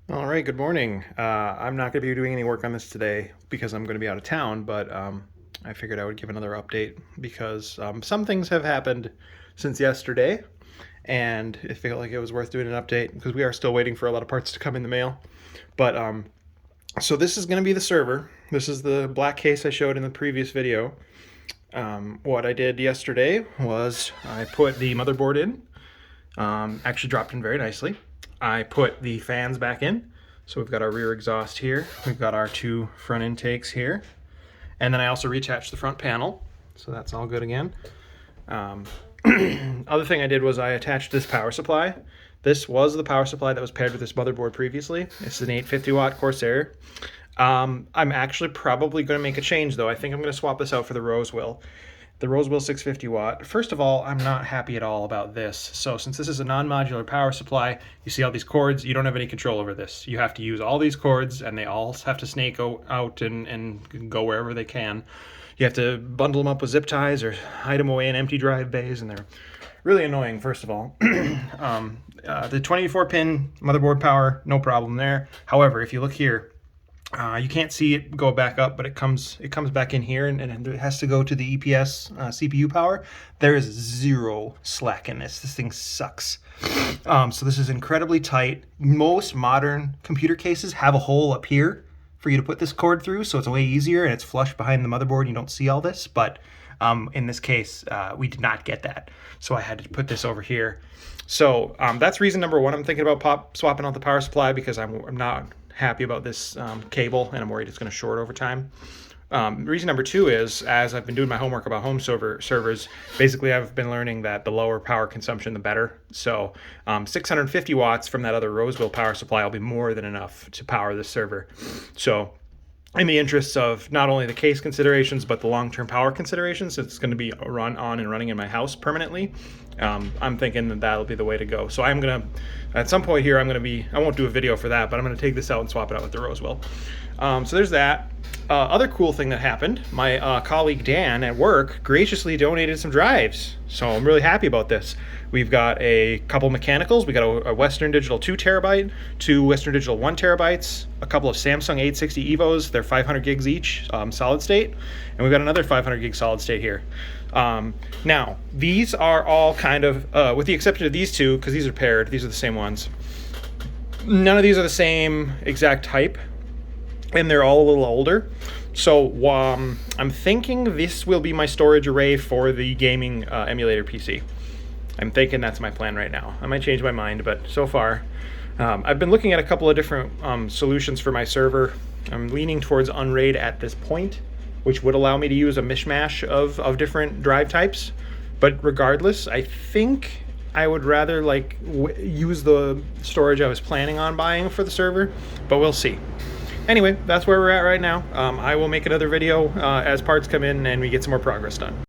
All right, good morning. I'm not going to be doing any work on this today because I'm going to be out of town, but I figured I would give another update because some things have happened since yesterday, and it felt like it was worth doing an update because we are still waiting for a lot of parts to come in the mail. But so this is going to be the server. This is the black case I showed in the previous video. What I did yesterday was I put the motherboard in. Actually dropped in very nicely. I put the fans back in. So we've got our rear exhaust here. We've got our two front intakes here. And then I also reattached the front panel. So that's all good again. Other thing I did was I attached this power supply. This was the power supply that was paired with this motherboard previously. It's an 850 watt Corsair. I'm actually probably going to make a change though. I think I'm going to swap this out for the Rosewell. The Rosewell 650 watt. First of all, I'm not happy at all about this. So since this is a non-modular power supply, you see all these cords, you don't have any control over this. You have to use all these cords and they all have to snake out and go wherever they can. You have to bundle them up with zip ties or hide them away in empty drive bays, and they're really annoying, first of all. The 24 pin motherboard power, no problem there. However, if you look here, you can't see it go back up, but it comes back in here, and it has to go to the EPS CPU power. There is zero slack in this. This thing sucks. So this is incredibly tight. Most modern computer cases have a hole up here for you to put this cord through, so it's way easier, and it's flush behind the motherboard. You don't see all this, but in this case, we did not get that. So I had to put this over here. So that's reason number one. I'm thinking about swapping out the power supply because I'm not happy about this cable, and I'm worried it's going to short over time. Reason number two is, as I've been doing my homework about home servers, basically I've been learning that the lower power consumption, the better. So 650 watts from that other Rosewell power supply will be more than enough to power this server. So in the interests of not only the case considerations, but the long-term power considerations, it's going to be on and running in my house permanently. I'm thinking that that'll be the way to go. So I'm going to, at some point here, I won't do a video for that, but I'm going to take this out and swap it out with the Rosewell. So there's that. Other cool thing that happened, my colleague Dan at work graciously donated some drives. So I'm really happy about this. We've got a couple mechanicals. We got a Western Digital 2 terabyte, two Western Digital 1 terabytes, a couple of Samsung 860 EVOs. They're 500 gigs each, solid state. And we've got another 500 gig solid state here. Now, these are all kind of, with the exception of these two, because these are paired, these are the same ones. None of these are the same exact type, and they're all a little older. So I'm thinking this will be my storage array for the gaming emulator PC. I'm thinking that's my plan right now. I might change my mind, but so far, I've been looking at a couple of different solutions for my server. I'm leaning towards Unraid at this point, which would allow me to use a mishmash of different drive types. But regardless, I think I would rather use the storage I was planning on buying for the server, but we'll see. Anyway, that's where we're at right now. I will make another video as parts come in and we get some more progress done.